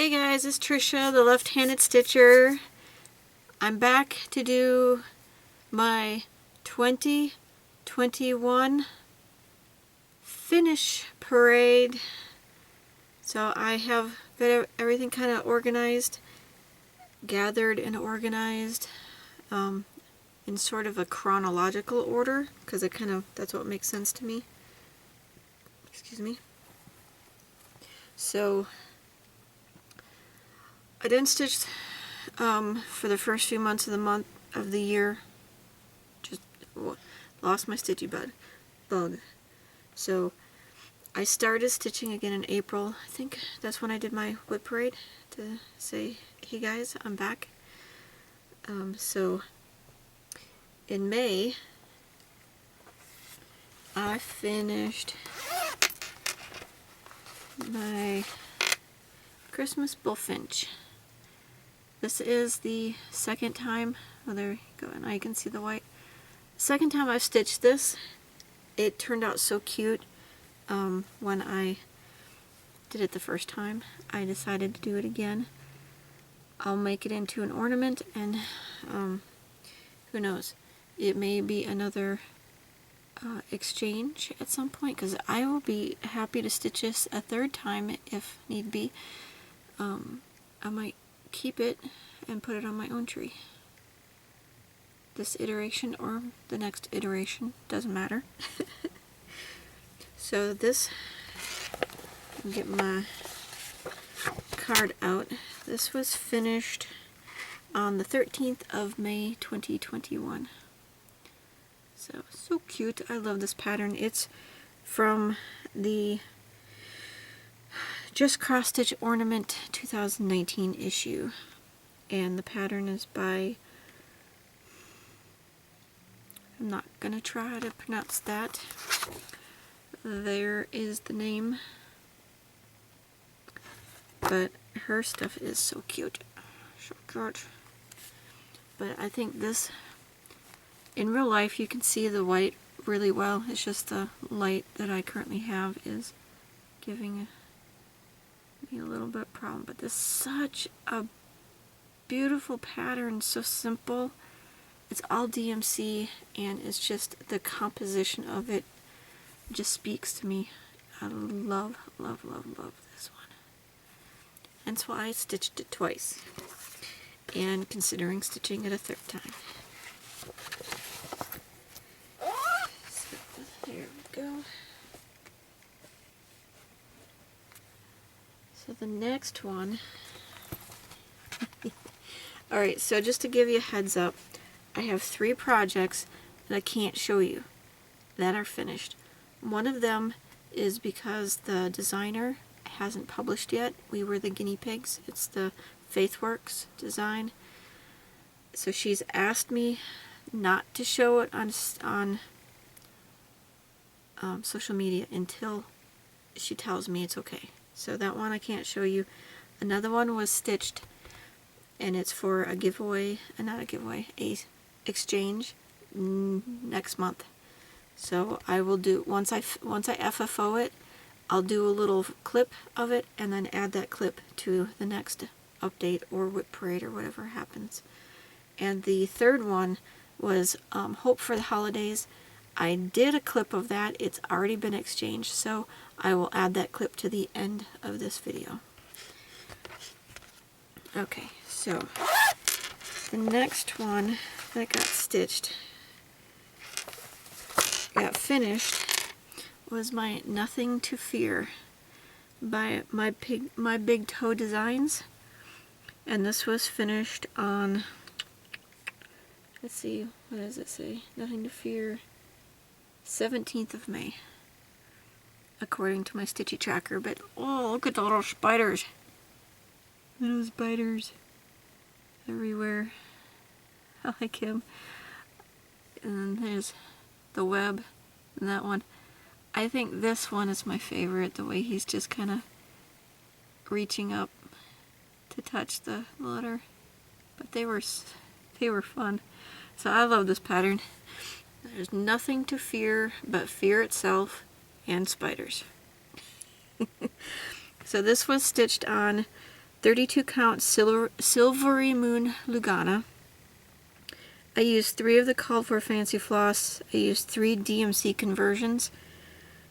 Hey guys, it's Trisha, the left-handed stitcher. I'm back to do my 2021 finish parade. So I have got everything kind of organized, gathered and organized in sort of a chronological order, because that's what makes sense to me. Excuse me. So I didn't stitch for the first few months of the year. Just lost my stitchy bug. So I started stitching again in April. I think that's when I did my whip parade to say, hey guys, I'm back. So in May, I finished my Christmas bullfinch. This is the second time, oh there you go, and now you can see the white. Second time I've stitched this. It turned out so cute. When I did it the first time, I decided to do it again. I'll make it into an ornament, and who knows, it may be another exchange at some point, because I will be happy to stitch this a third time if need be. I might keep it and put it on my own tree. This iteration or the next iteration, doesn't matter. So this, I'll get my card out. This was finished on the 13th of May 2021. So cute. I love this pattern. It's from the Just Cross Stitch Ornament 2019 issue, and the pattern is by, I'm not gonna try to pronounce that. There is the name, but her stuff is so cute. So cute. But I think this, in real life you can see the white really well. It's just the light that I currently have is giving me a little bit of problem. But this is such a beautiful pattern, so simple. It's all DMC, and it's just the composition of it just speaks to me. I love, love, love, love this one. That's why I stitched it twice, and considering stitching it a third time. So there we go. So the next one, alright, so just to give you a heads up, I have 3 projects that I can't show you that are finished. One of them is because the designer hasn't published yet. We were the guinea pigs. It's the Faithworks design. So she's asked me not to show it on social media until she tells me it's okay. So that one I can't show you. Another one was stitched, and it's for a giveaway, not a giveaway, a exchange next month. So I will do, once I FFO it, I'll do a little clip of it and then add that clip to the next update or whip parade or whatever happens. And the third one was Hope for the Holidays. I did a clip of that. It's already been exchanged, so I will add that clip to the end of this video. Okay, so the next one that got stitched, got finished, was my Nothing to Fear by my Big Toe Designs, and this was finished on, let's see, what does it say? Nothing to Fear, 17th of May, according to my stitchy tracker. But oh, look at the little spiders. Little spiders everywhere. I like him. And then there's the web and that one. I think this one is my favorite, the way he's just kind of reaching up to touch the letter. But they were fun. So I love this pattern. There's nothing to fear but fear itself and spiders. So this was stitched on 32 count Silvery Moon Lugana. I used 3 of the called for fancy floss. I used 3 DMC conversions.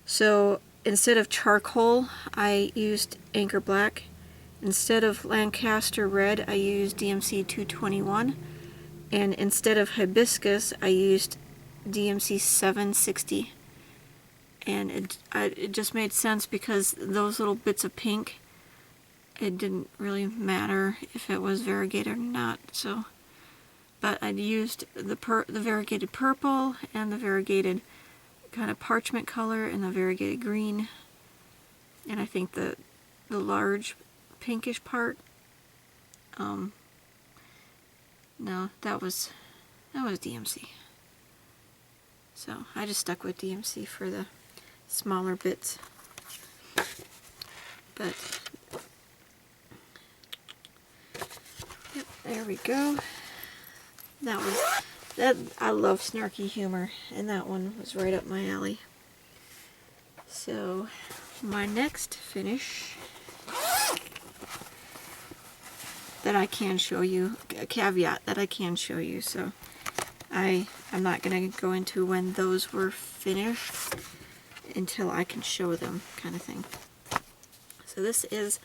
So instead of charcoal, I used Anchor Black. Instead of Lancaster Red, I used DMC 221. And instead of Hibiscus, I used DMC 760. And it just made sense because those little bits of pink, it didn't really matter if it was variegated or not. So, but I'd used the variegated purple and the variegated kind of parchment color and the variegated green, and I think the large pinkish part. No, that was DMC. So I just stuck with DMC for the smaller bits. But yep, there we go. I love snarky humor, and that one was right up my alley. So my next finish that I can show you, a caveat that I can show you, so I'm not going to go into when those were finished until I can show them, kind of thing. So this is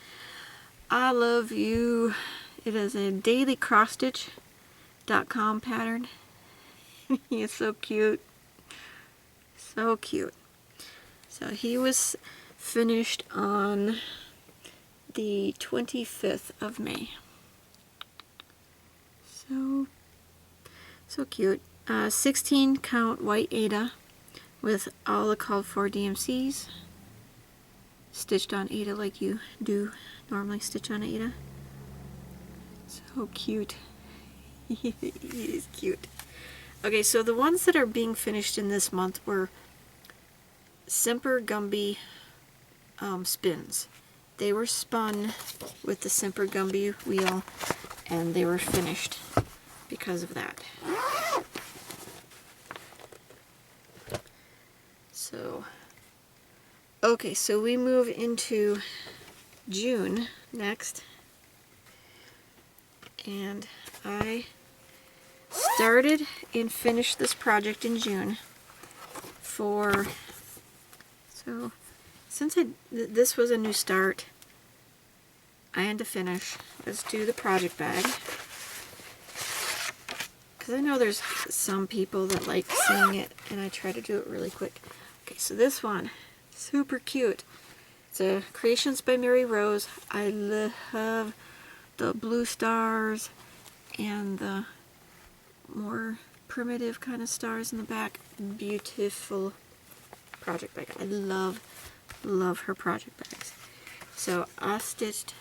I Love You. It is a daily cross-stitch.com pattern. He is so cute. So cute. So he was finished on the 25th of May. So cute. 16 count white Aida with all the called for DMCs. Stitched on Aida like you do normally stitch on Aida. So cute. He is cute. Okay, so the ones that are being finished in this month were Simper Gumby spins. They were spun with the Simper Gumby wheel, and they were finished because of that. So, okay, so we move into June next, and I started and finished this project in June so since this was a new start, I had to finish. Let's do the project bag, because I know there's some people that like seeing it, and I try to do it really quick. Okay, so this one, super cute. It's a Creations by Mary Rose. I love the blue stars and the more primitive kind of stars in the back. Beautiful project bag. I love her project bags. So I stitched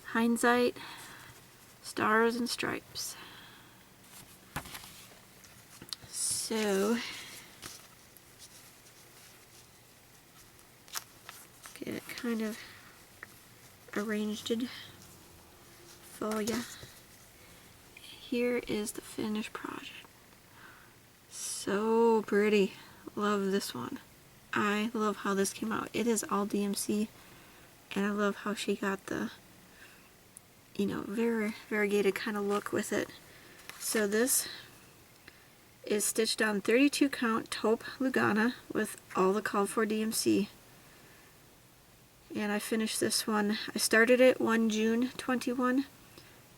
Hindsight, Stars and Stripes. So get it kind of arranged for ya. Here is the finished project. So pretty. Love this one. I love how this came out. It is all DMC, and I love how she got the, very variegated kind of look with it. So this is stitched on 32 count taupe Lugana with all the called for DMC. And I finished this one. I started it 1 June 21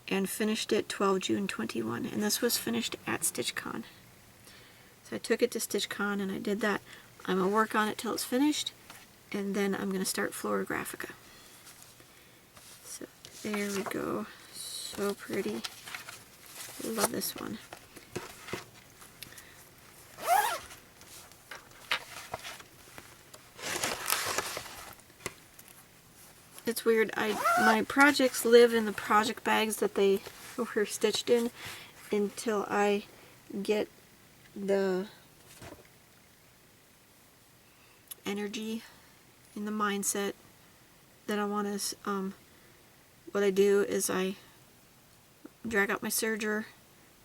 and finished it 12 June 21. And this was finished at StitchCon. So I took it to StitchCon and I did that. I'm going to work on it till it's finished, and then I'm going to start Florographica. So there we go. So pretty. Love this one. It's weird. My projects live in the project bags that they were stitched in until I get the energy in the mindset that I want to, what I do is I drag out my serger,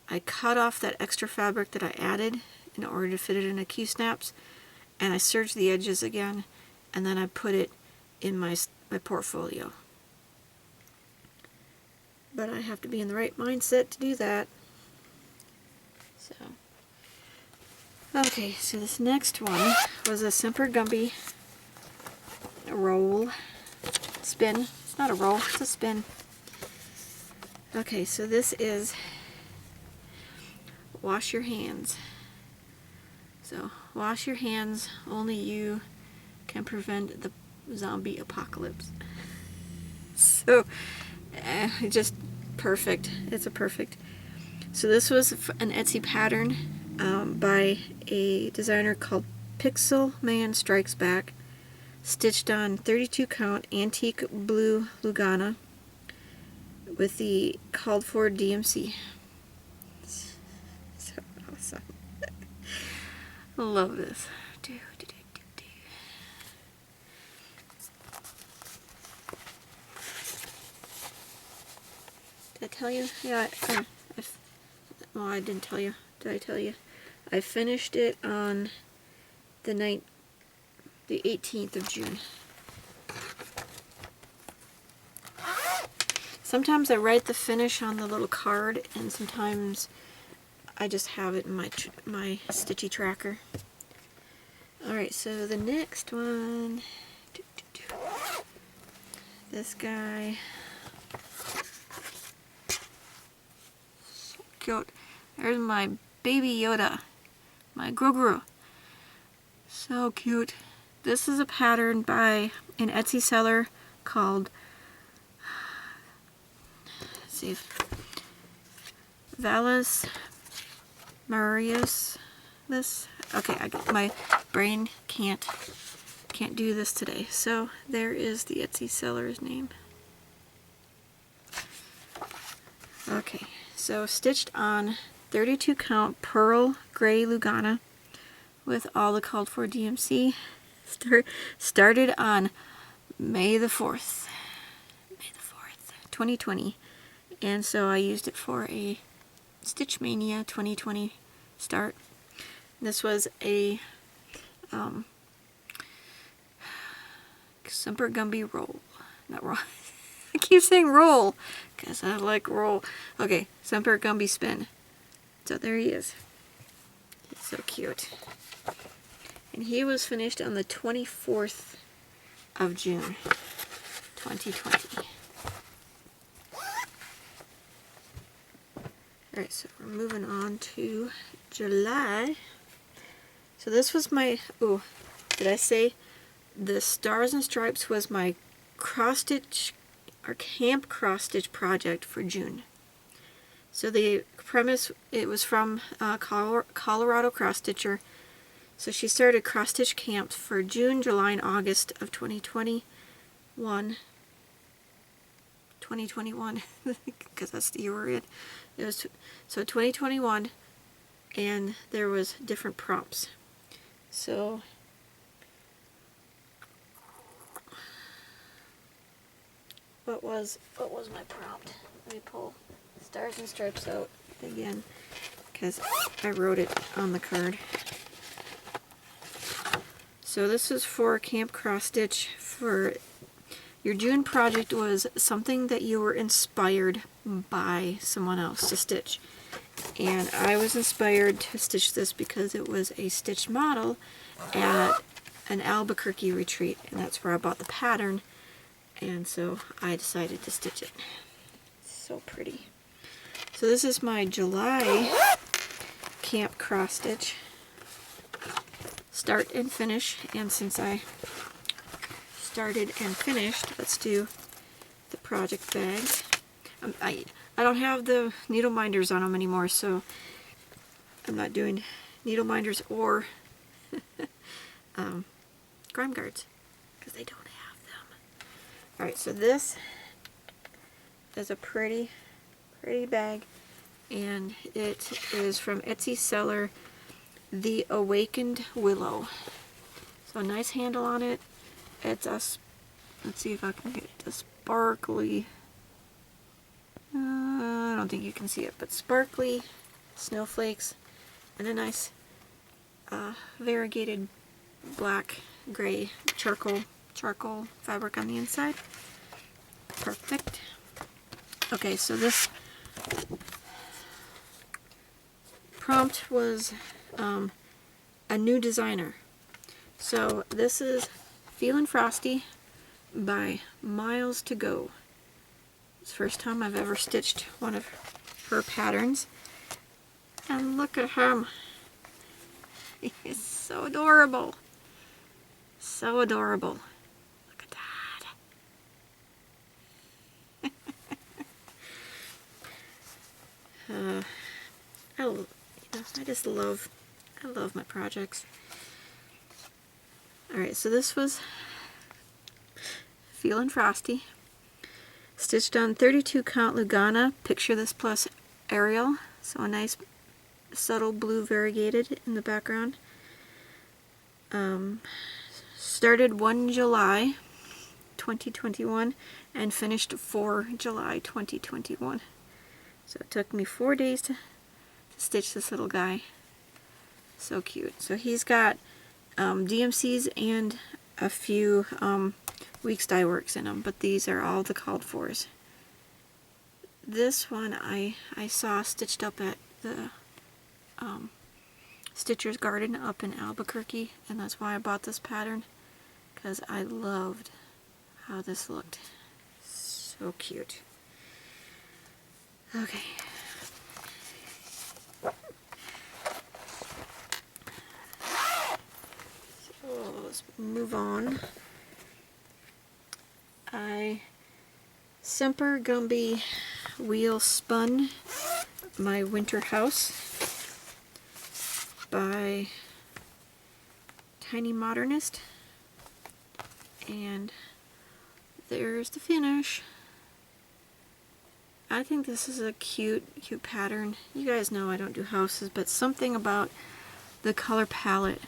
I cut off that extra fabric that I added in order to fit it in a Q-snaps, and I serge the edges again, and then I put it in my portfolio. but I have to be in the right mindset to do that. So, okay, so this next one was a Semper Gumby roll spin. It's not a roll, it's a spin. Okay, so this is wash your hands. So, wash your hands, only you can prevent the zombie apocalypse. So, just perfect. It's a perfect. So this was an Etsy pattern by a designer called Pixel Man Strikes Back, stitched on 32 count antique blue Lugana with the called for DMC. So awesome. I love this. Did I tell you? Yeah, well, I didn't tell you. Did I tell you? I finished it on the 18th of June. Sometimes I write the finish on the little card, and sometimes I just have it in my stitchy tracker. Alright, so the next one, this guy, so cute. There's my baby Yoda, my Grogu. So cute. This is a pattern by an Etsy seller called, let's see, Valis Marius. This, okay, my brain can't do this today. So there is the Etsy seller's name. Okay, so stitched on 32 count pearl gray Lugana with all the called for DMC. Started on May the 4th, 2020, and so I used it for a Stitch Mania 2020 start. This was a Semper Gumby roll, not roll. I keep saying roll because I like roll. Okay, Semper Gumby spin. So there he is. He's so cute. And he was finished on the 24th of June, 2020. Alright, so we're moving on to July. So this was my, oh, did I say the Stars and Stripes was my cross-stitch, or camp cross-stitch project for June. So the premise, it was from Colorado cross-stitcher. So she started cross-stitch camps for June, July, and August of 2021. 2021, because that's the year we're in. It was so 2021, and there was different prompts. So what was my prompt? Let me pull Stars and Stripes out again, because I wrote it on the card. So this is for Camp Cross Stitch. For your June project was something that you were inspired by someone else to stitch. And I was inspired to stitch this because it was a stitched model at an Albuquerque retreat, and that's where I bought the pattern, and so I decided to stitch it. So pretty. So this is my July Camp Cross Stitch. Start and finish, and since I started and finished, let's do the project bag. I don't have the needle minders on them anymore, so I'm not doing needle minders or grime guards because they don't have them. Alright, so this is a pretty bag, and it is from Etsy seller The Awakened Willow. So a nice handle on it. It's a, let's see if I can get it to sparkly. I don't think you can see it, but sparkly snowflakes and a nice variegated black, gray, charcoal fabric on the inside. Perfect. Okay, so this prompt was a new designer. So this is Feelin' Frosty by Miles to Go. It's the first time I've ever stitched one of her patterns. And look at him. He's so adorable. So adorable. Look at that. I love my projects. Alright, so this was Feelin' Frosty. Stitched on 32 count Lugana, Picture This plus Ariel. So a nice subtle blue variegated in the background. Started 1 July 2021 and finished 4 July 2021. So it took me 4 days to stitch this little guy. So cute. So he's got DMCs and a few Weeks Dye Works in them, but these are all the called fors. This one I saw stitched up at the Stitcher's Garden up in Albuquerque, and that's why I bought this pattern, because I loved how this looked. So cute. Okay. So let's move on. I Semper Gumby wheel spun my winter house by Tiny Modernist, and there's the finish. I think this is a cute pattern. You guys know I don't do houses, but something about the color palette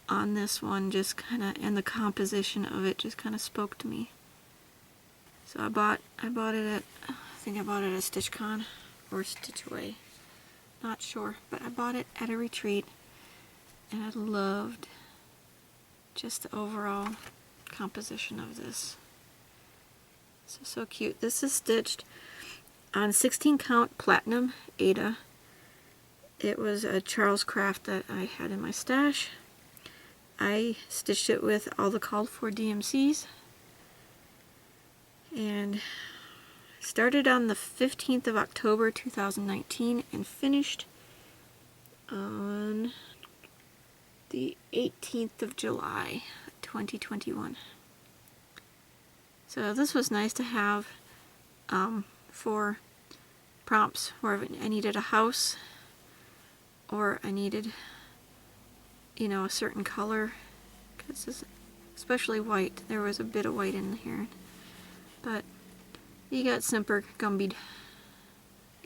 on this one just kind of, and the composition of it just kind of spoke to me. So I bought it at, I think I bought it at StitchCon or Stitch Away, not sure, but I bought it at a retreat, and I loved just the overall composition of this. So cute. This is stitched on 16 count platinum Ada. It was a Charles Craft that I had in my stash. I stitched it with all the called for DMCs, and started on the 15th of October 2019 and finished on the 18th of July 2021. So this was nice to have for prompts where I needed a house, or I needed, you know, a certain color, because especially white. There was a bit of white in here, but you got Semper Gumbied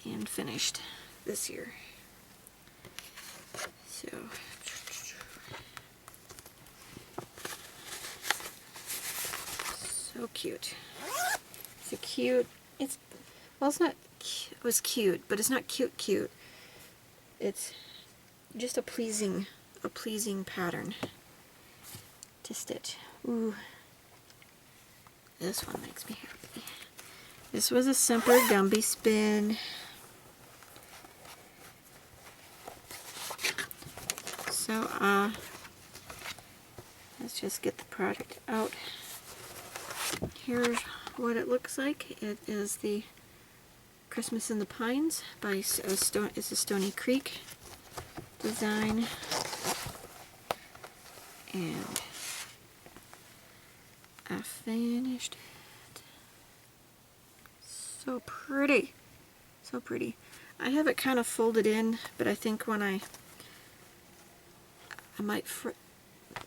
and finished this year. So cute. It's a cute. Well, it's not. It was cute, but it's not cute. It's just a pleasing pattern to stitch. Ooh, this one makes me happy. This was a Semper Gumby spin. So let's just get the product out. Here's what it looks like. It is the Christmas in the Pines by it's a Stony Creek design, and I finished it. So pretty, so pretty. I have it kind of folded in, but I think when I might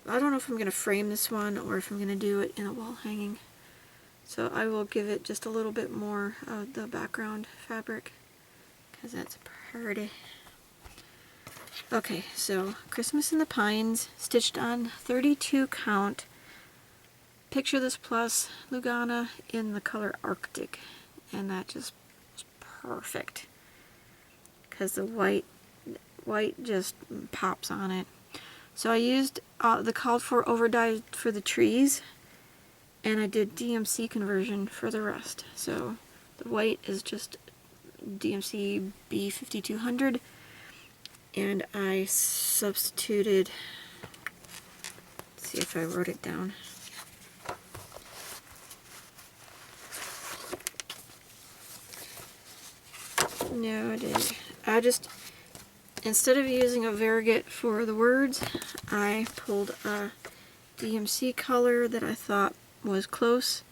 I don't know if I'm going to frame this one or if I'm going to do it in a wall hanging. So I will give it just a little bit more of the background fabric, because that's pretty. Okay, so Christmas in the Pines, stitched on 32 count. Picture This plus Lugana in the color Arctic, and that just is perfect, because the white just pops on it. So I used the called for over dye for the trees, and I did DMC conversion for the rest. So The white is just DMC B5200, and I substituted, let's see if I wrote it down. No, I didn't. I just, instead of using a variegated for the words, I pulled a DMC color that I thought was close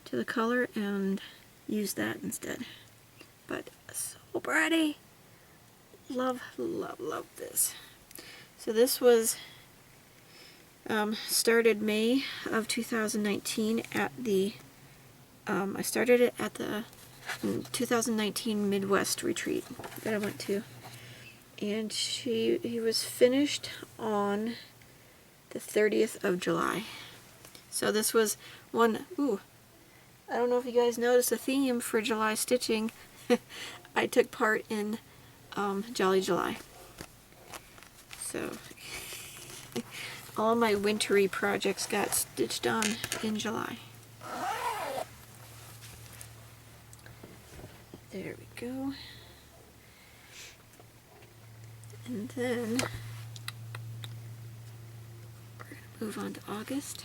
to the color and used that instead. But so pretty. Love, love, love this. So this was started May of 2019 at the, I started it at the 2019 Midwest retreat that I went to. And he was finished on the 30th of July. So this was one, ooh, I don't know if you guys noticed the theme for July stitching. I took part in Jolly July. So all my wintry projects got stitched on in July. There we go. And then we're going to move on to August.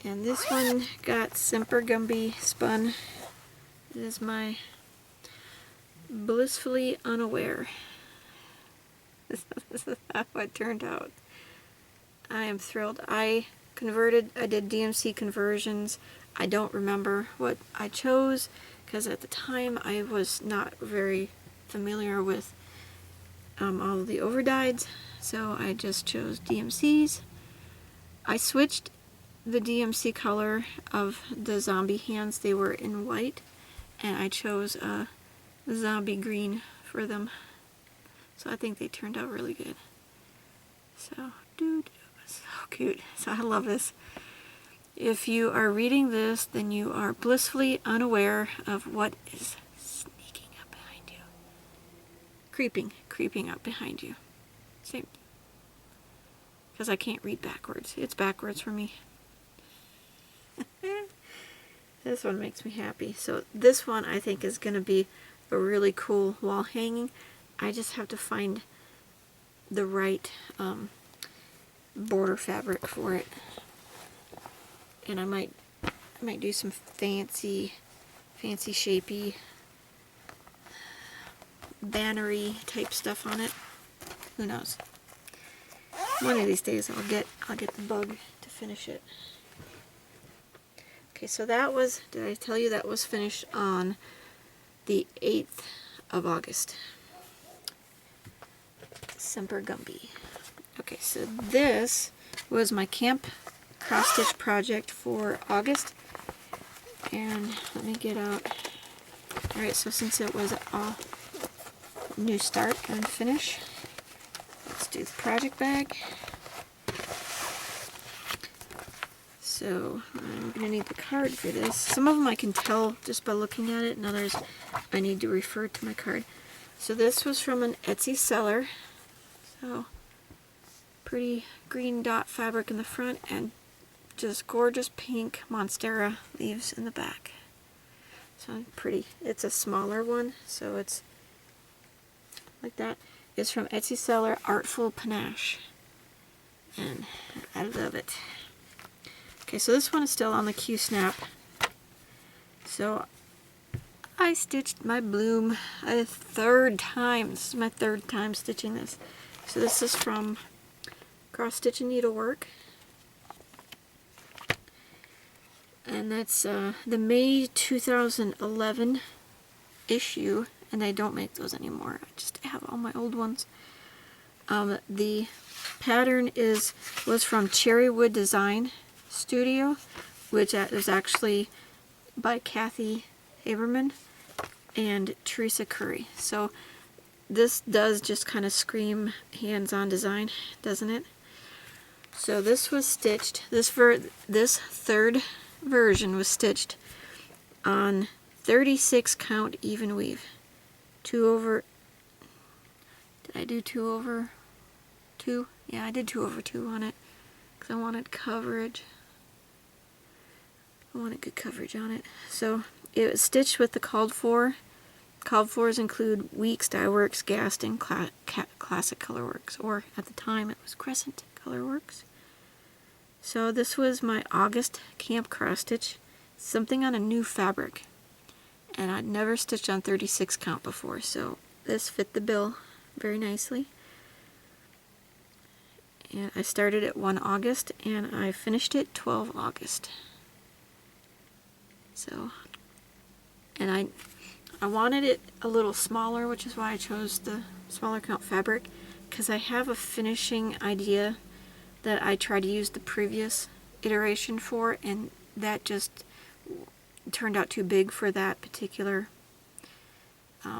And this one got Semper Gumby spun. It is my Blissfully Unaware. This is how it turned out. I am thrilled. I did DMC conversions. I don't remember what I chose because at the time I was not very familiar with all of the overdyes, so I just chose DMCs. I switched the DMC color of the zombie hands. They were in white, and I chose a zombie green for them. So I think they turned out really good. So, so cute. So I love this. If you are reading this, then you are blissfully unaware of what is sneaking up behind you. Creeping up behind you. Same. Because I can't read backwards. It's backwards for me. This one makes me happy. So this one I think is going to be a really cool wall hanging. I just have to find the right border fabric for it. And I might do some fancy shapey bannery type stuff on it. Who knows? One of these days I'll get the bug to finish it. Okay, so that was, did I tell you that was finished on the 8th of August. Semper Gumby. Okay, so this was my camp cross stitch project for August, and let me get out. Alright, so since it was a new start and finish, let's do the project bag. So I'm going to need the card for this. Some of them I can tell just by looking at it, and others I need to refer to my card. So this was from an Etsy seller. So pretty green dot fabric in the front and just gorgeous pink Monstera leaves in the back. So pretty. It's a smaller one, so it's like that. It's from Etsy seller Artful Panache, and I love it. Okay, so this one is still on the Q-snap. So I stitched my bloom a third time. This is my third time stitching this. So this is from Cross Stitch and Needlework. And that's the May 2011 issue, and I don't make those anymore. I just have all my old ones. The pattern was from Cherrywood Design Studio, which is actually by Kathy Haberman and Teresa Curry. So this does just kind of scream hands-on design, doesn't it? So this was stitched, this third version was stitched on 36 count even weave. 2 over, did I do 2 over 2? Yeah, I did 2 over 2 on it because I wanted coverage. I wanted good coverage on it. So it was stitched with the called for. Called fors include Weeks, Dyeworks, Gast, and Classic Colorworks, or at the time it was Crescent Colorworks. So this was my August camp cross stitch, something on a new fabric, and I'd never stitched on 36 count before, so this fit the bill very nicely. And I started at 1 August and I finished it 12 August. So, and I wanted it a little smaller, which is why I chose the smaller count fabric, because I have a finishing idea that I tried to use the previous iteration for, and that just turned out too big for that particular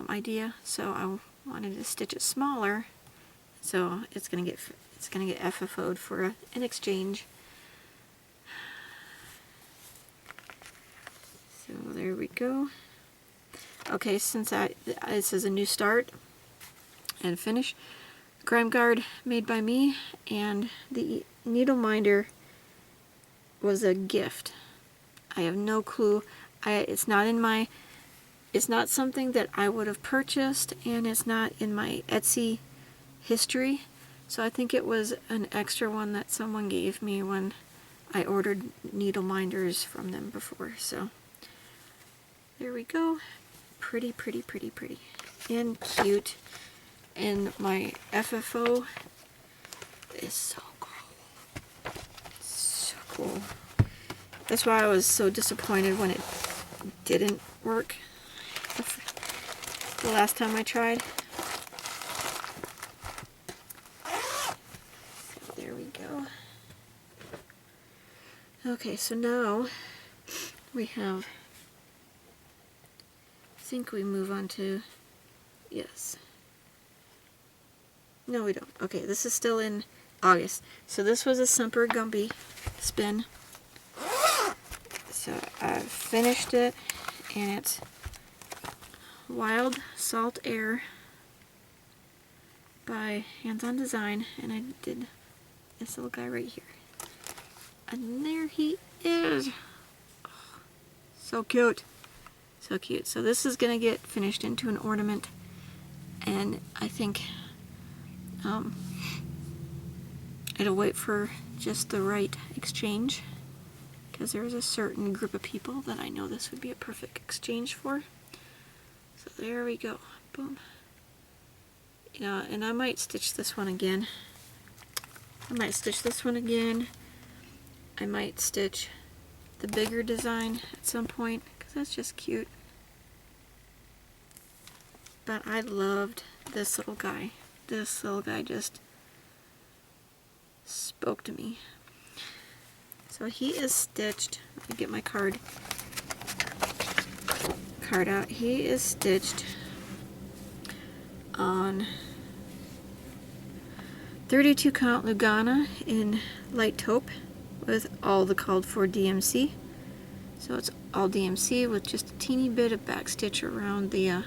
idea. So I wanted to stitch it smaller, so it's gonna get FFO'd for an exchange. So there we go. Okay, since this is a new start and finish, grime guard made by me, and the needle minder was a gift. I have no clue. It's not something that I would have purchased, and it's not in my Etsy history. So I think it was an extra one that someone gave me when I ordered needle minders from them before. So there we go. Pretty, pretty, pretty, pretty. And cute. And my FFO is so cool. So cool. That's why I was so disappointed when it didn't work the last time I tried. So there we go. Okay, so now we have, I think we move on to, yes. No, we don't. Okay, this is still in August. So this was a Semper Gumby spin. So I finished it, and it's Wild Salt Air by Hands On Design, and I did this little guy right here. And there he is. Oh, so cute. So cute. So this is going to get finished into an ornament, and I think it'll wait for just the right exchange, because there's a certain group of people that I know this would be a perfect exchange for. So there we go. Boom. You know, and I might stitch this one again. I might stitch the bigger design at some point, because that's just cute. But I loved this little guy. This little guy just spoke to me. So he is stitched. Let me get my card out. He is stitched on 32 count Lugana in light taupe with all the called for DMC. So it's all DMC with just a teeny bit of back stitch around the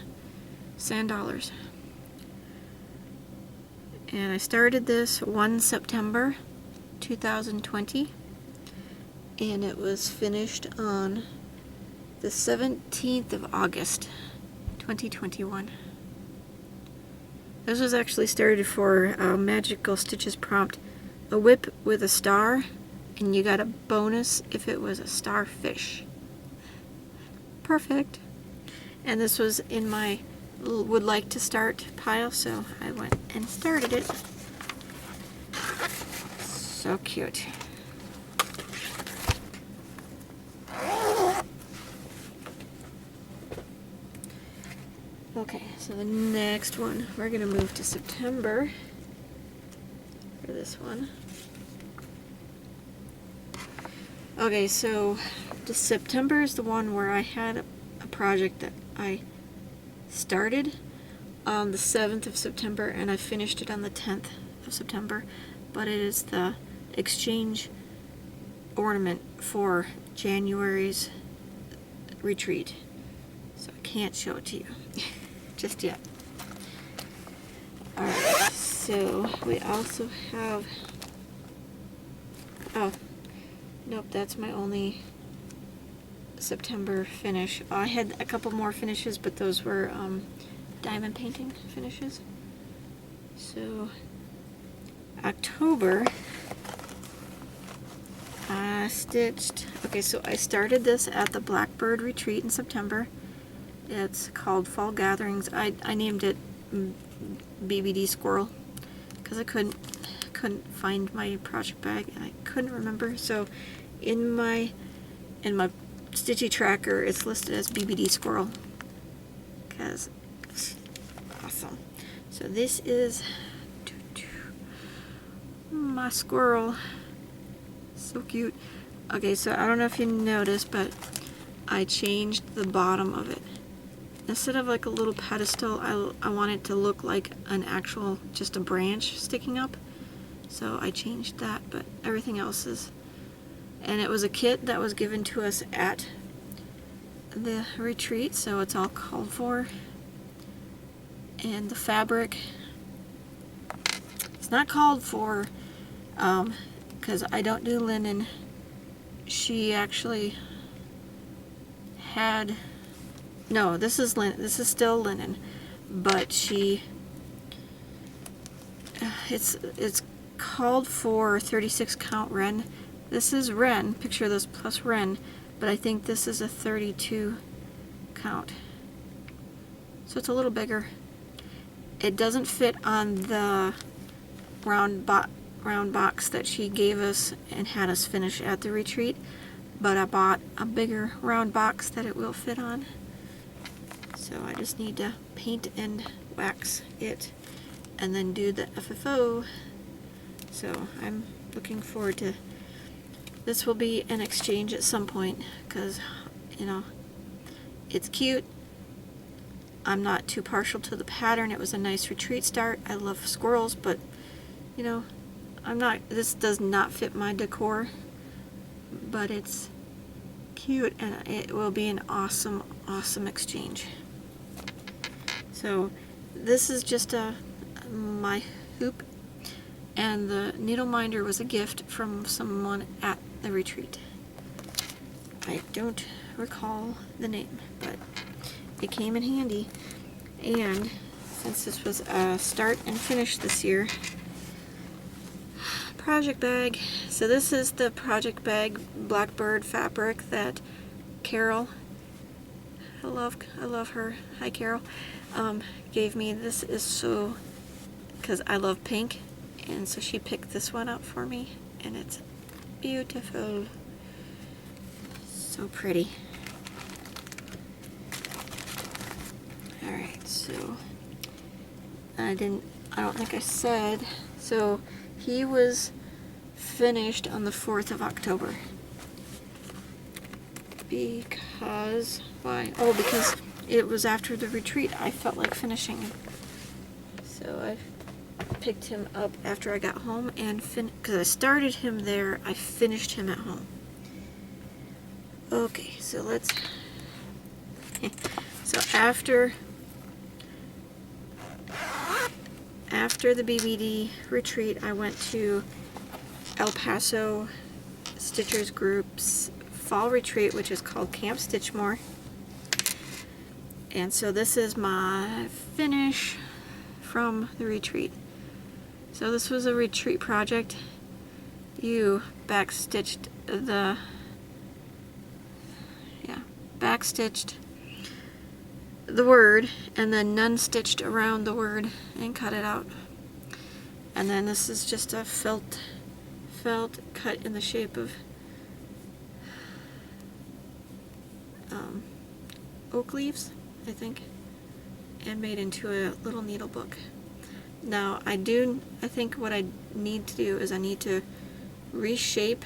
sand dollars. And I started this 1 September 2020, and it was finished on the 17th of August 2021. This was actually started for Magical Stitches prompt, a whip with a star, and you got a bonus if it was a starfish. Perfect. And this was in my would like to start pile, so I went and started it. So cute. Okay, so the next one, we're going to move to September for this one. Okay, so the September is the one where I had a project that I started on the 7th of September and I finished it on the 10th of September, but it is the exchange ornament for January's retreat, so I can't show it to you just yet. Alright, so we also have, oh, nope, that's my only September finish. I had a couple more finishes, but those were diamond painting finishes. So October, I stitched, okay, so I started this at the Blackbird Retreat in September. It's called Fall Gatherings. I named it BBD Squirrel because I couldn't find my project bag and I couldn't remember. So in my Stitchy tracker, it's listed as BBD Squirrel because it's awesome. So this is my squirrel. So cute. Okay, so I don't know if you noticed, but I changed the bottom of it. Instead of like a little pedestal, I want it to look like an actual, just a branch sticking up. So I changed that, but everything else is. And it was a kit that was given to us at the retreat, so it's all called for. And the fabric, it's not called for, because I don't do linen. She actually had, no, this is linen, this is still linen, but she, it's called for 36 count Ren. This is Ren, picture this plus Ren, but I think this is a 32 count. So it's a little bigger. It doesn't fit on the round box that she gave us and had us finish at the retreat, but I bought a bigger round box that it will fit on. So I just need to paint and wax it and then do the FFO. So I'm looking forward to, this will be an exchange at some point because, you know, it's cute. I'm not too partial to the pattern. It was a nice retreat start. I love squirrels, but you know, this does not fit my decor, but it's cute and it will be an awesome, awesome exchange. So this is just my hoop, and the needle minder was a gift from someone at the retreat. I don't recall the name, but it came in handy. And since this was a start and finish this year, project bag. So this is the project bag Blackbird fabric that Carol, I love her, hi Carol, gave me. This is so, because I love pink, and so she picked this one out for me, and it's beautiful, so pretty. Alright, so I don't think I said, so he was finished on the 4th of October. Because, why? Oh, because it was after the retreat. I felt like finishing him. So I picked him up after I got home and because I started him there, I finished him at home. Okay, so let's, so after the BBD retreat, I went to El Paso Stitchers Group's fall retreat, which is called Camp Stitchmore. And so this is my finish from the retreat. So this was a retreat project. You backstitched the word and then none stitched around the word and cut it out. And then this is just a felt cut in the shape of oak leaves, I think, and made into a little needle book. Now I think what I need to do is I need to reshape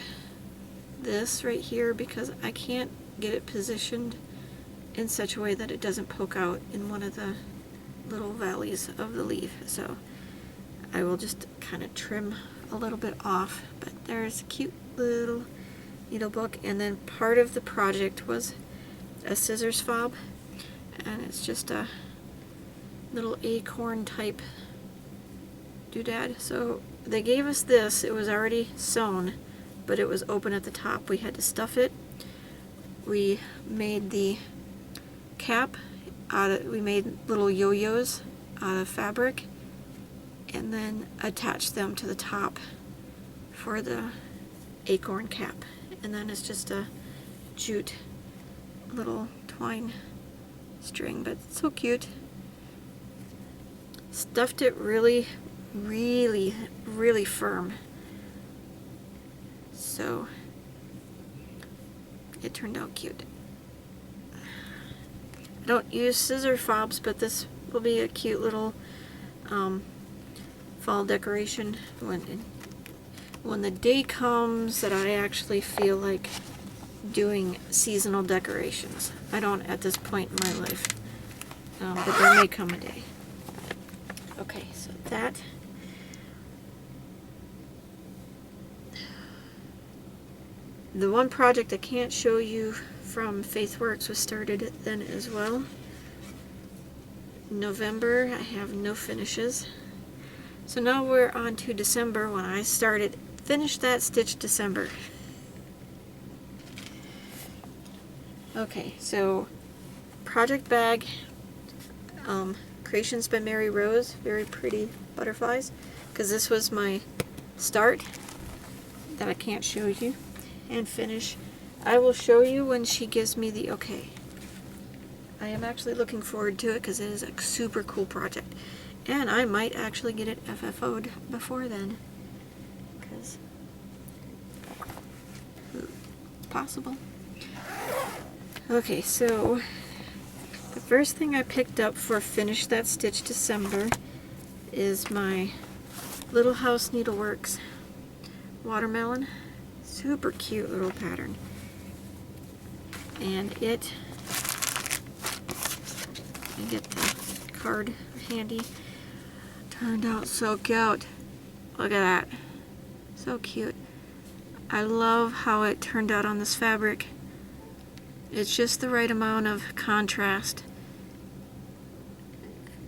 this right here because I can't get it positioned in such a way that it doesn't poke out in one of the little valleys of the leaf. So I will just kind of trim a little bit off, but there's a cute little needle book. And then part of the project was a scissors fob, and it's just a little acorn type doodad. So they gave us this, it was already sewn, but it was open at the top. We had to stuff it we made the cap we made little yo-yos out of fabric and then attached them to the top for the acorn cap. And then it's just a jute little twine string, but it's so cute. Stuffed it really, really, really firm. So it turned out cute. I don't use scissor fobs, but this will be a cute little fall decoration when the day comes that I actually feel like doing seasonal decorations. I don't at this point in my life, but there may come a day. Okay, so that. The one project I can't show you from Faithworks was started then as well. November, I have no finishes. So now we're on to December when I started, finished that stitch December. Okay, so project bag, Creations by Mary Rose, very pretty butterflies, because this was my start that I can't show you and finish. I will show you when she gives me the okay. I am actually looking forward to it because it is a super cool project, and I might actually get it FFO'd before then, because possible. Okay, so the first thing I picked up for Finish That Stitch December is my Little House Needleworks watermelon. Super cute little pattern. And it, let me get the card handy, turned out so cute. Look at that. So cute. I love how it turned out on this fabric. It's just the right amount of contrast.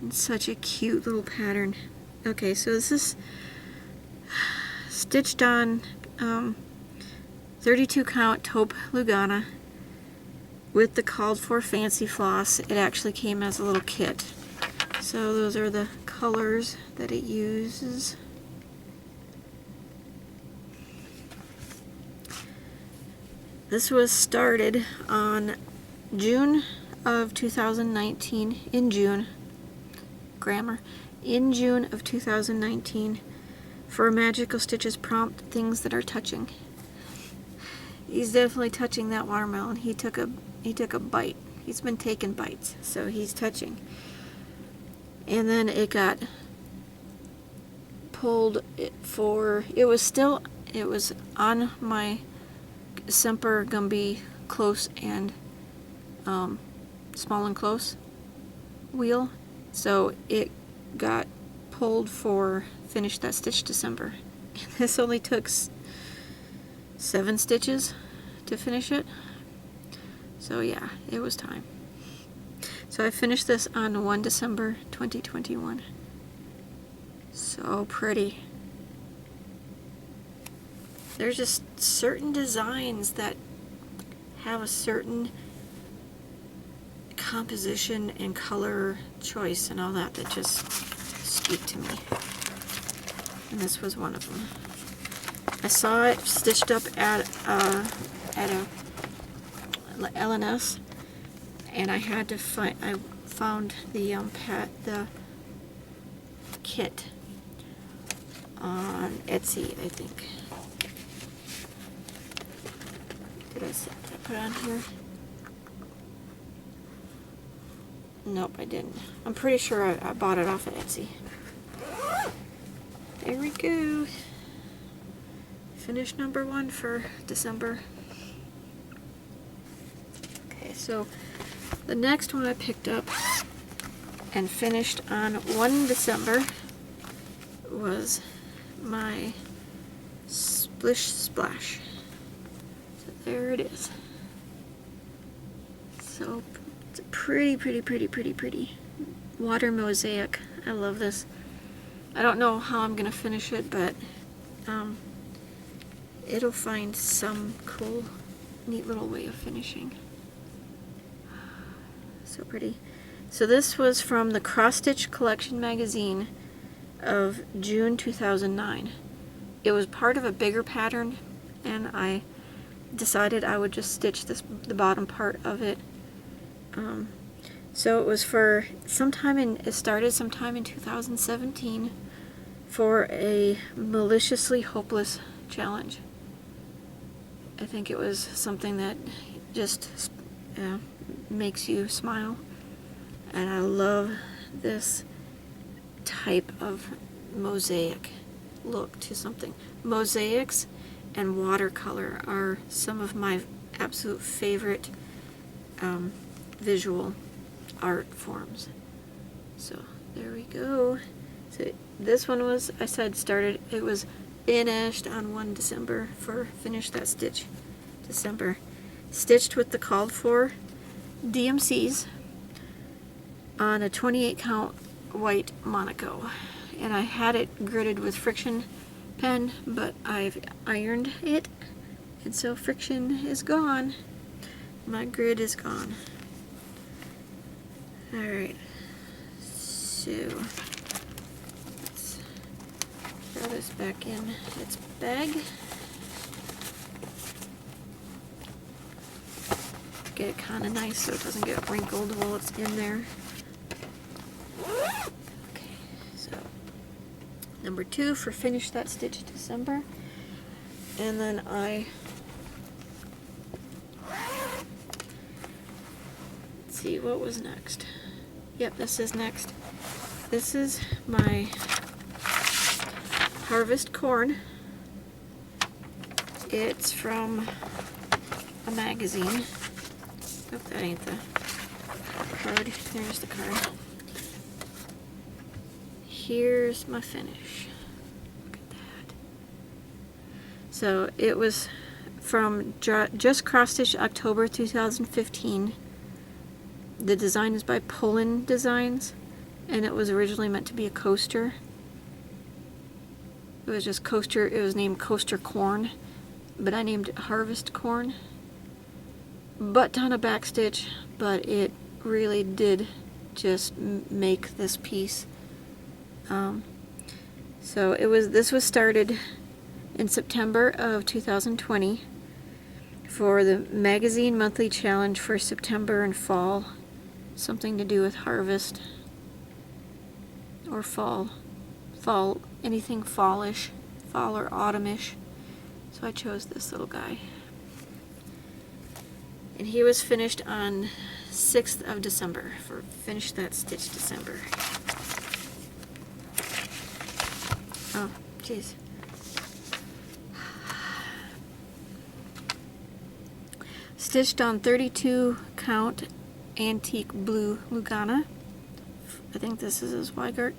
It's such a cute little pattern. Okay, so this is stitched on 32 count taupe Lugana with the called for fancy floss. It actually came as a little kit. So those are the colors that it uses. This was started on June of 2019, in June, grammar, in June of 2019 for Magical Stitches prompt, things that are touching. He's definitely touching that watermelon. He took a bite. He's been taking bites, so he's touching. And then it got pulled for, it was on my Semper Gumby close and small and close wheel, so it got pulled for Finish That Stitch December. This only took 7 stitches to finish it, so yeah, it was time. So I finished this on 1 December 2021. So pretty. There's just certain designs that have a certain composition and color choice and all that that just speak to me. And this was one of them. I saw it stitched up at a LNS, and I had to find. I found the the kit on Etsy, I think. Did I put it on here? Nope, I didn't. I'm pretty sure I bought it off of Etsy. There we go. Finish number 1 for December. Okay, so the next one I picked up and finished on 1 December was my Splish Splash. So there it is. So it's a pretty water mosaic. I love this. I don't know how I'm gonna finish it, but it'll find some cool, neat little way of finishing. So pretty. So this was from the Cross Stitch Collection magazine of June 2009. It was part of a bigger pattern, and I decided I would just stitch the bottom part of it. So it was for it started sometime in 2017 for a maliciously hopeless challenge. I think it was something that just makes you smile, and I love this type of mosaic look to something. Mosaics and watercolor are some of my absolute favorite visual art forms. So there we go. So this one was, I said, started, it was finished on 1 December for finish that stitch December. Stitched with the called for DMCs on a 28 count white Monaco, and I had it gridded with friction pen, but I've ironed it, and so friction is gone. My grid is gone. Alright, so let's throw this back in its bag. Get it kind of nice so it doesn't get wrinkled while it's in there. Okay, so number 2 for finish that stitch December. And then let's see what was next. Yep, this is next. This is my Harvest Corn. It's from a magazine. Oh, that ain't the card. There's the card. Here's my finish. Look at that. So it was from Just Cross Stitch October 2015. The design is by Poland Designs, and it was originally meant to be a coaster. It was just coaster. It was named Coaster Corn, but I named it Harvest Corn. Butt ton of backstitch, but it really did just make this piece. So this was started in September of 2020 for the magazine monthly challenge for September and fall, something to do with harvest or fall, anything fallish, fall or autumnish. So I chose this little guy. And he was finished on 6th of December for finish that stitch December. Oh, jeez. Stitched on 32 count antique blue Lugana. I think this is his Weigart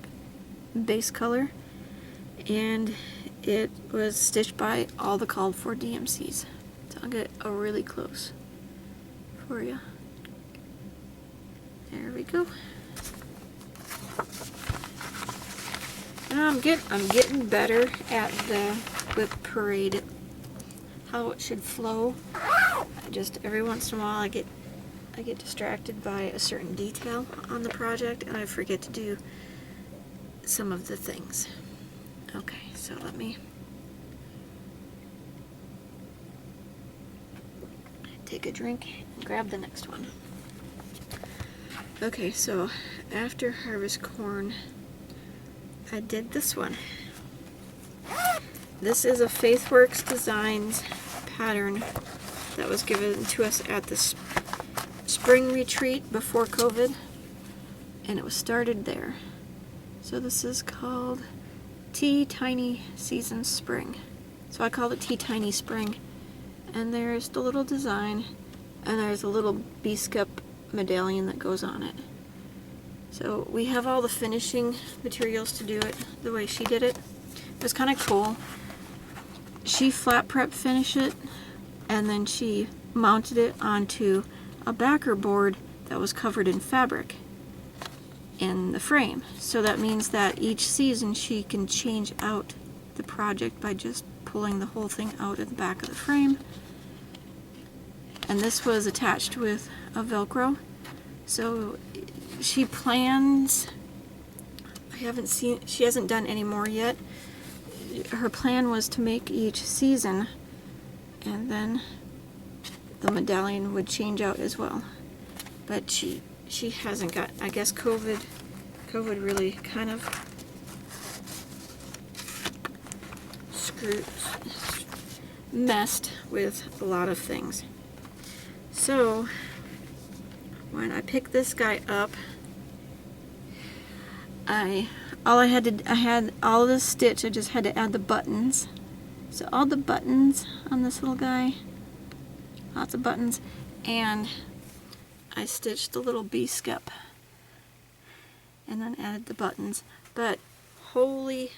base color. And it was stitched by all the called for DMCs. So I'll get a really close for you. There we go. Now I'm getting better at the whip parade, how it should flow. Just every once in a while I get distracted by a certain detail on the project and I forget to do some of the things. Okay, so let me take a drink and grab the next one. Okay, so after Harvest Corn, I did this one. This is a Faithworks Designs pattern that was given to us at the spring retreat before COVID, and it was started there. So this is called Tea Tiny Season Spring. So I called it Tea Tiny Spring. And there's the little design, and there's a little bee-scup medallion that goes on it. So we have all the finishing materials to do it the way she did it. It was kind of cool. She flat prep finished it, and then she mounted it onto a backer board that was covered in fabric in the frame. So that means that each season she can change out the project by just pulling the whole thing out of the back of the frame. And this was attached with a Velcro, So she plans, she hasn't done any more yet. Her plan was to make each season, and then the medallion would change out as well. But she hasn't got, I guess COVID really kind of messed with a lot of things. So when I picked this guy up, I had all this stitch. I just had to add the buttons. So all the buttons on this little guy, lots of buttons, and I stitched the little bee skep and then added the buttons. But holy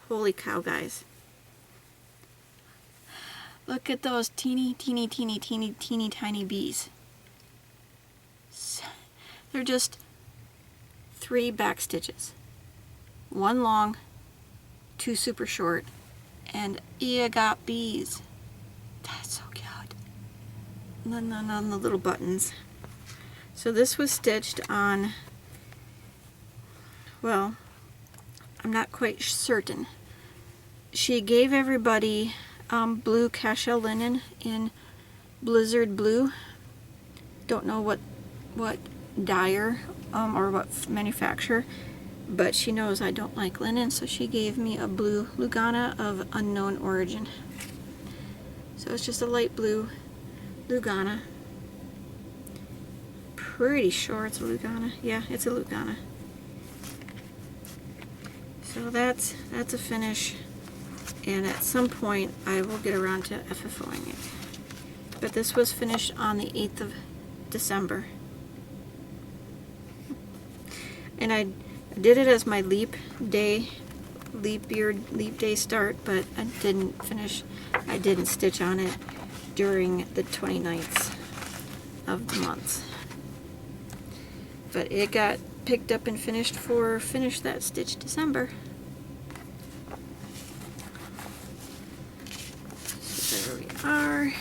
cow, guys. Look at those teeny tiny bees. They're just 3 back stitches. 1 long, 2 super short, and you got bees. That's so cute. And then on the little buttons. So this was stitched on, well, I'm not quite certain. She gave everybody blue cashel linen in Blizzard Blue. Don't know what dyer or what manufacturer, but she knows I don't like linen, so she gave me a blue Lugana of unknown origin. So it's just a light blue Lugana. Pretty sure it's a Lugana. Yeah, it's a Lugana. So that's a finish, and at some point I will get around to FFOing it. But this was finished on the 8th of December. And I did it as my leap day start, but I didn't stitch on it during the 29th of the month. But it got picked up and finished for Finish That Stitch December. So there we are.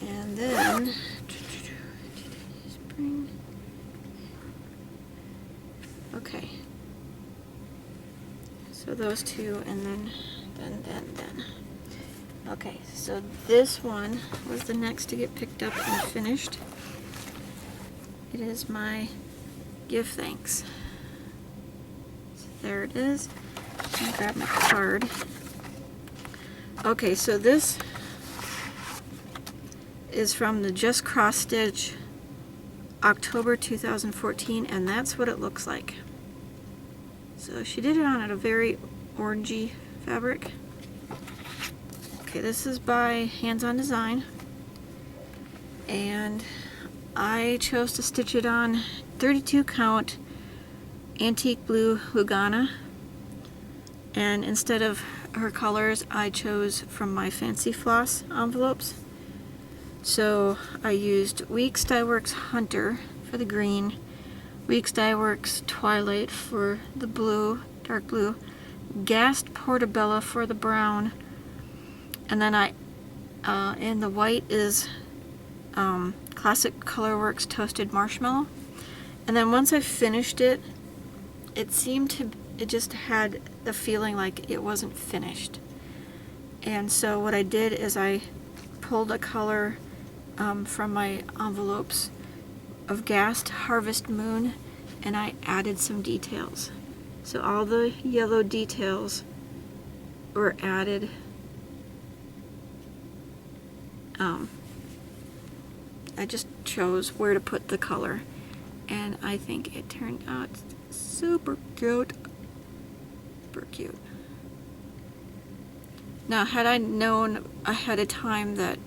And then okay, so those two, and then. Okay, so this one was the next to get picked up and finished. It is my give thanks. So there it is. I'm gonna grab my card. Okay, so this is from the Just Cross Stitch October 2014, and that's what it looks like. So she did it on a very orangey fabric. Okay, this is by Hands On Design, and I chose to stitch it on 32 count antique blue Lugana, and instead of her colors I chose from my Fancy Floss envelopes. So I used Weeks Dye Works Hunter for the green, Weeks Dye Works Twilight for the blue, dark blue, Gast Portobello for the brown, and then in the white is Classic Colorworks Toasted Marshmallow. And then once I finished it, it just had the feeling like it wasn't finished. And so what I did is I pulled a color from my envelopes of Gast Harvest Moon, and I added some details. So all the yellow details were added. I just chose where to put the color, and I think it turned out super cute. Super cute. Now, had I known ahead of time that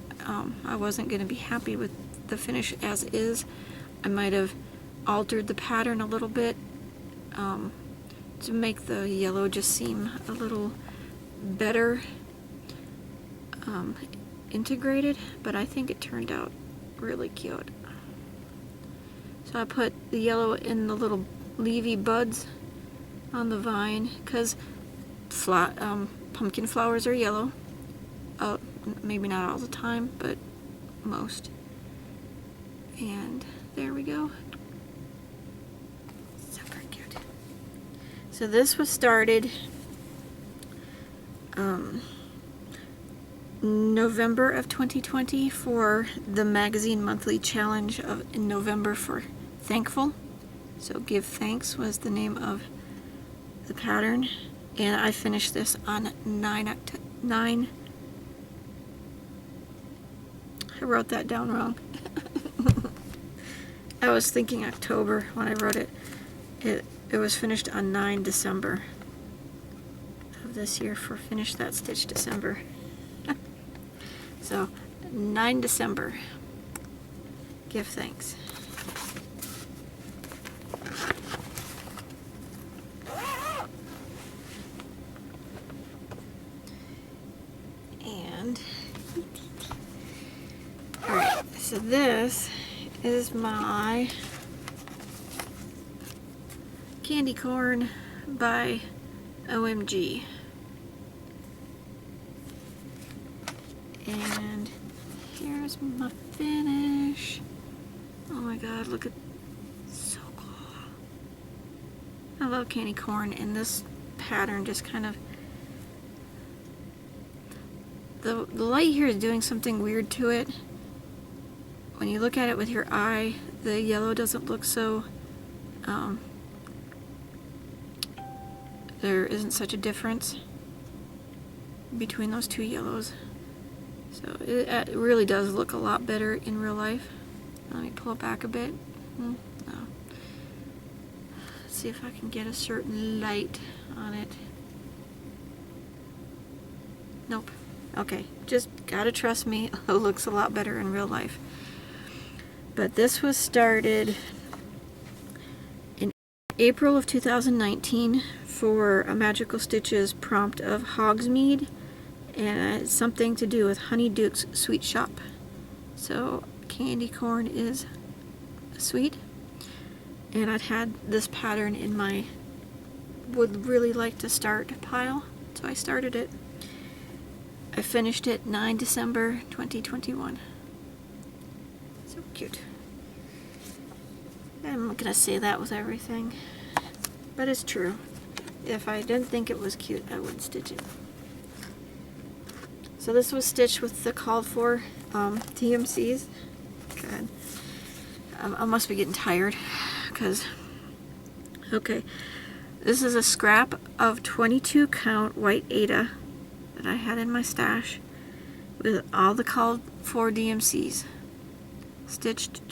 I wasn't going to be happy with the finish as is, I might have altered the pattern a little bit to make the yellow just seem a little better integrated, but I think it turned out really cute. So I put the yellow in the little leafy buds on the vine, because pumpkin flowers are yellow. Maybe not all the time, but most. And there we go. Super cute. So this was started November of 2020 for the magazine monthly challenge in November for Thankful. So Give Thanks was the name of the pattern, and I finished this on 9. I wrote that down wrong. I was thinking October when I wrote it. It was finished on 9 December of this year for Finish That Stitch December. So 9 December. Give thanks. And alright, so this is my candy corn by OMG. And here's my finish. Oh my god, look at, so cool. I love candy corn, and this pattern just kind of, the light here is doing something weird to it. When you look at it with your eye, the yellow doesn't look so, there isn't such a difference between those two yellows. So it really does look a lot better in real life. Let me pull it back a bit. No. Let's see if I can get a certain light on it. Nope. Okay, just gotta trust me. It looks a lot better in real life. But this was started in April of 2019 for a Magical Stitches prompt of Hogsmeade, and it's something to do with Honeyduke's Sweet Shop. So candy corn is sweet, and I'd had this pattern in my would really like to start pile, so I started it. I finished it 9 December 2021. So cute. I'm not gonna say that with everything, but it's true. If I didn't think it was cute, I wouldn't stitch it. So this was stitched with the called for DMCs. God, I must be getting tired, because, okay, this is a scrap of 22 count white Aida that I had in my stash with all the called for DMCs stitched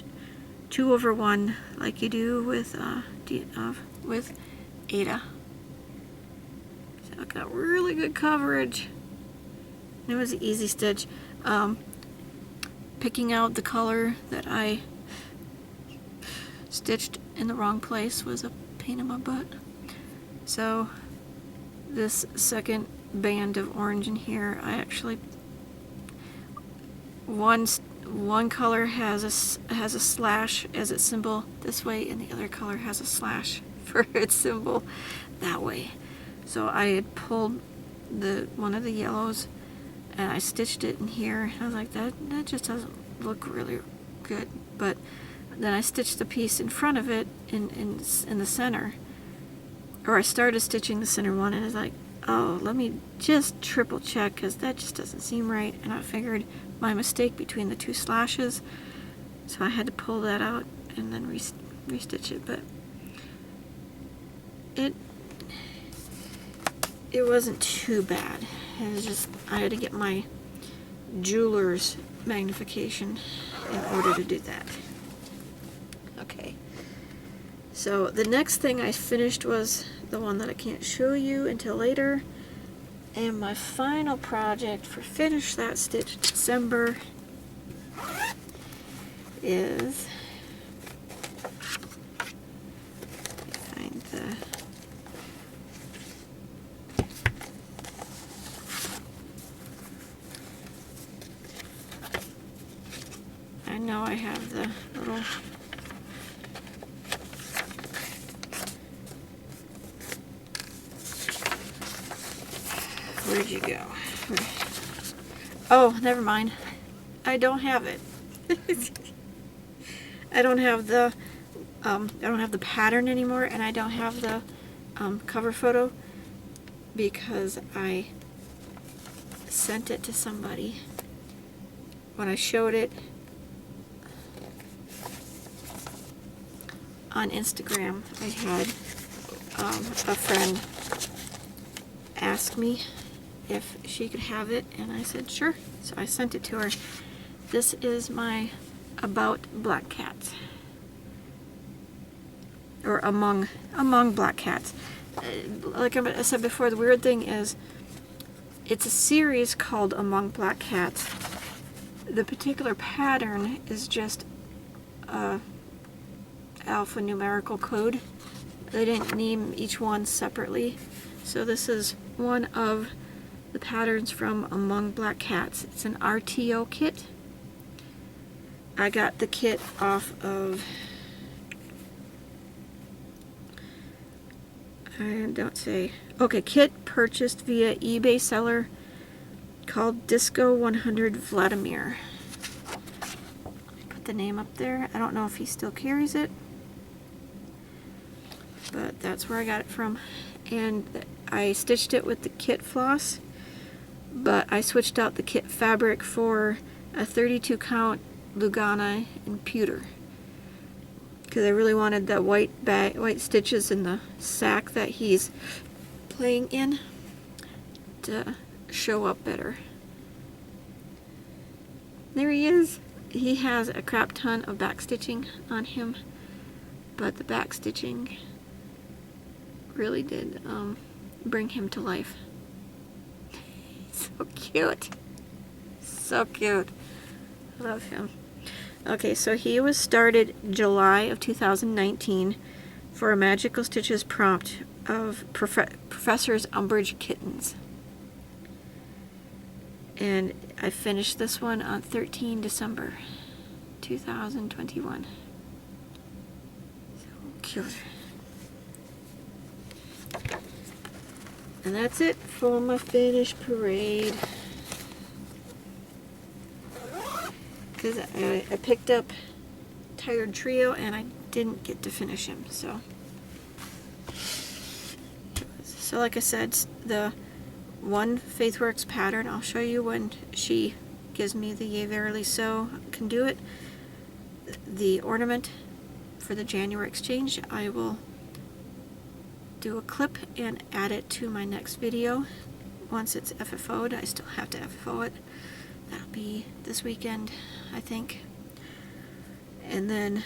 2/1 like you do with Aida. So I got really good coverage. It was an easy stitch. Picking out the color that I stitched in the wrong place was a pain in my butt. So this second band of orange in here, I actually, one color has a slash as its symbol this way, and the other color has a slash for its symbol that way. So I had pulled one of the yellows, and I stitched it in here. I was like, that just doesn't look really good. But then I stitched the piece in front of it in the center, or I started stitching the center one, and I was like, oh, let me just triple check, because that just doesn't seem right. And I figured my mistake between the two slashes, so I had to pull that out and then restitch it. But it wasn't too bad. It was just, I had to get my jeweler's magnification in order to do that. Okay. So the next thing I finished was the one that I can't show you until later. And my final project for Finish That Stitch December is, find the, I know I have the little, where'd you go? Oh, never mind. I don't have it. I don't have the pattern anymore, and I don't have the cover photo because I sent it to somebody. When I showed it on Instagram, I had a friend ask me if she could have it, and I said sure. So I sent it to her. This is my About Black Cats, or among black cats. Like I said before, the weird thing is it's a series called Among Black Cats. The particular pattern is just a alphanumerical code. They didn't name each one separately. So this is one of the patterns from Among Black Cats. It's an RTO kit. I got the kit off of, kit purchased via eBay seller called Disco 100 Vladimir. Put the name up there. I don't know if he still carries it, but that's where I got it from. And I stitched it with the kit floss, but I switched out the kit fabric for a 32 count Lugana and pewter, because I really wanted that white stitches in the sack that he's playing in to show up better. There he is. He has a crap ton of back stitching on him, but the back stitching really did bring him to life. So cute. So cute. I love him. Okay, so he was started July of 2019 for a Magical Stitches prompt of Professor's Umbridge Kittens. And I finished this one on 13 December 2021. So cute. And that's it for my finish parade. Because I picked up Tired Trio and I didn't get to finish him, so like I said, the one Faithworks pattern I'll show you when she gives me the Yea Verily So can do it. The ornament for the January exchange, I will do a clip and add it to my next video once it's FFO'd. I still have to FFO it. That'll be this weekend, I think. And then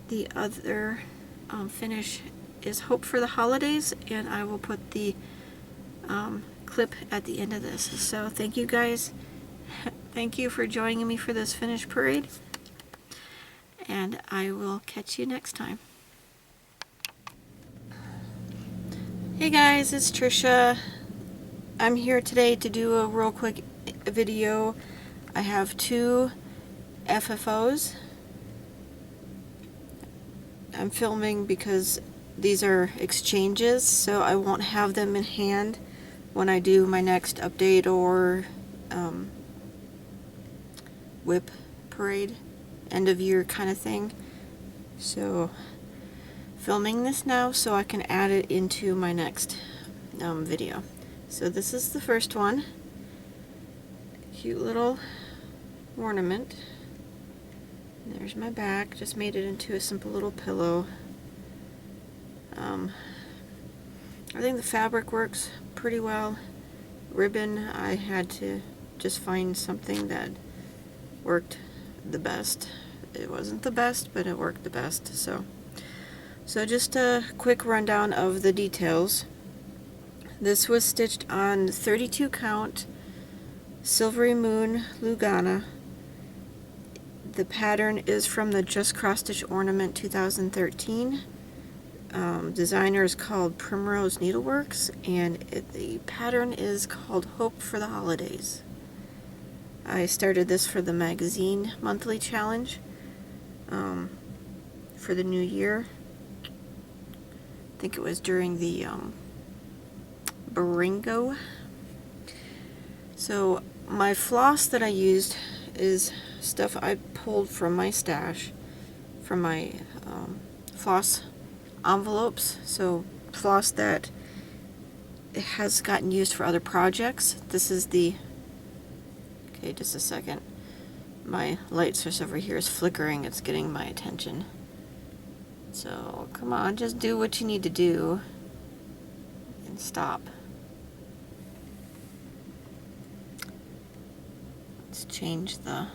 the other finish is Hope for the Holidays, and I will put the clip at the end of this. So thank you guys. Thank you for joining me for this finish parade, and I will catch you next time. Hey guys, it's Trisha. I'm here today to do a real quick video. I have two FFOs. I'm filming because these are exchanges, so I won't have them in hand when I do my next update or whip parade, end of year kind of thing. So filming this now so I can add it into my next video. So this is the first one. Cute little ornament. There's my back. Just made it into a simple little pillow. I think the fabric works pretty well. Ribbon, I had to just find something that worked the best. It wasn't the best, but it worked the best. So just a quick rundown of the details. This was stitched on 32 count Silvery Moon Lugana. The pattern is from the Just Cross Stitch Ornament 2013. Designer is called Primrose Needleworks, and the pattern is called Hope for the Holidays. I started this for the magazine monthly challenge for the new year. I think it was during the Baringo. So my floss that I used is stuff I pulled from my stash. from my floss envelopes. So floss that has gotten used for other projects. This is the, okay, just a second. My light source over here is flickering. It's getting my attention. So come on, just do what you need to do and stop. Let's change the,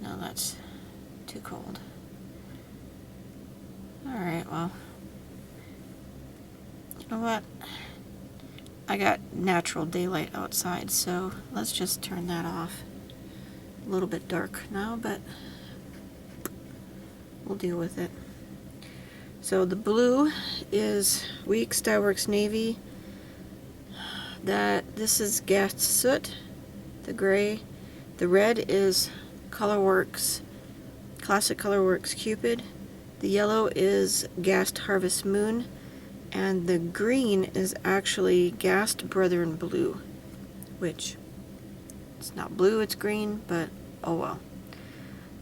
no, that's too cold. Alright, well, you know what? I got natural daylight outside, so let's just turn that off. A little bit dark now, but we'll deal with it. So the blue is Weeks Dyeworks Navy. This is Gas Soot, the gray. The red is Colorworks, Classic Colorworks Cupid. The yellow is Gassed Harvest Moon. And the green is actually Gassed Brethren Blue, which it's not blue, it's green, but oh well.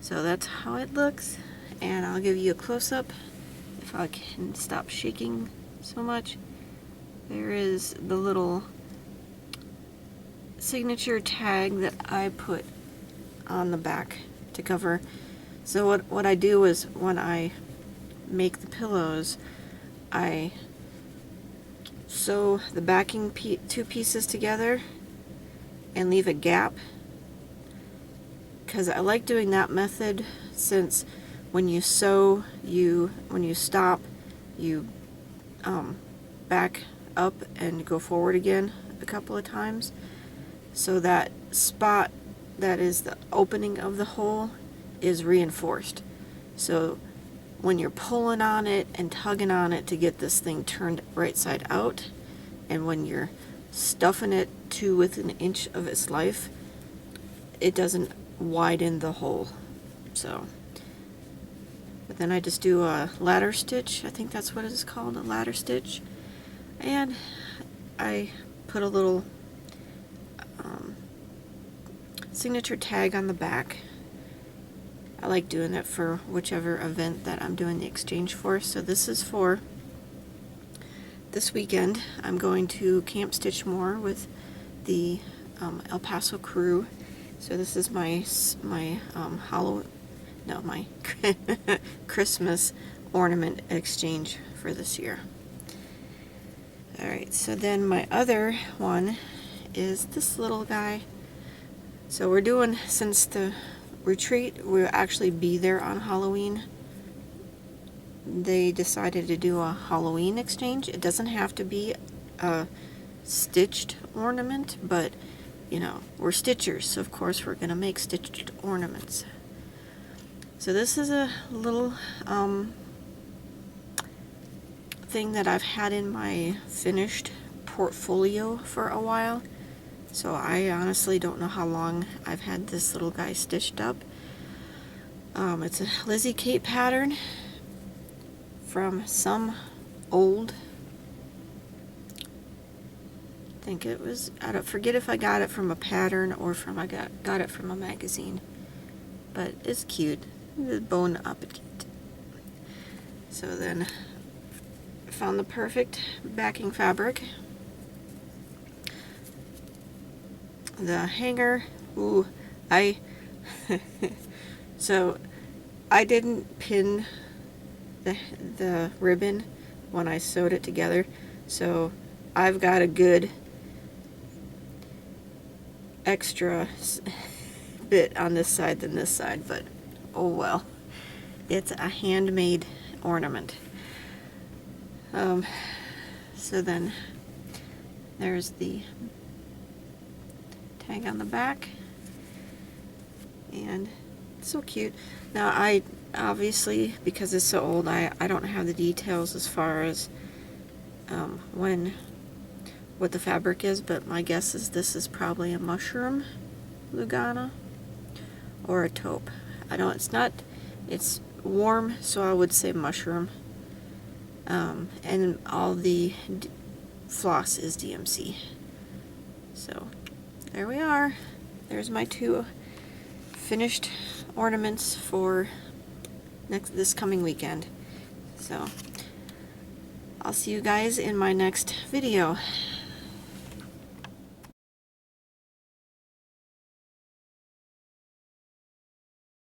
So that's how it looks, and I'll give you a close-up if I can stop shaking so much. There is the little signature tag that I put on the back to cover. So what I do is when I make the pillows, I sew the backing two pieces together and leave a gap, because I like doing that method, since when you sew, when you stop, you back up and go forward again a couple of times, so that spot that is the opening of the hole is reinforced. So when you're pulling on it and tugging on it to get this thing turned right side out, and when you're stuffing it to within an inch of its life, it doesn't widen the hole. So, but then I just do a ladder stitch. I think that's what it's called, a ladder stitch. And I put a little signature tag on the back. I like doing that for whichever event that I'm doing the exchange for. So this is for this weekend. I'm going to Camp Stitch More with the El Paso crew. So this is my Christmas ornament exchange for this year. Alright, so then my other one is this little guy. So we're doing, since the retreat will actually be there on Halloween, they decided to do a Halloween exchange. It doesn't have to be a stitched ornament, but you know, we're stitchers, so of course we're gonna make stitched ornaments. So this is a little thing that I've had in my finished portfolio for a while. So I honestly don't know how long I've had this little guy stitched up. It's a Lizzie Kate pattern from some old, I think it was, I don't forget if I got it from a pattern or from I got it from a magazine. But it's cute. The Bon Appetit. So then I found the perfect backing fabric. The hanger, ooh, so I didn't pin the ribbon when I sewed it together, so I've got a good extra bit on this side than this side, but oh well, it's a handmade ornament. So then there's the tag on the back, and it's so cute. Now I obviously, because it's so old, I don't have the details as far as what the fabric is, but my guess is this is probably a mushroom Lugana or a taupe. I don't, it's warm, so I would say mushroom. And all the floss is DMC. So there we are. There's my two finished ornaments for this coming weekend. So I'll see you guys in my next video.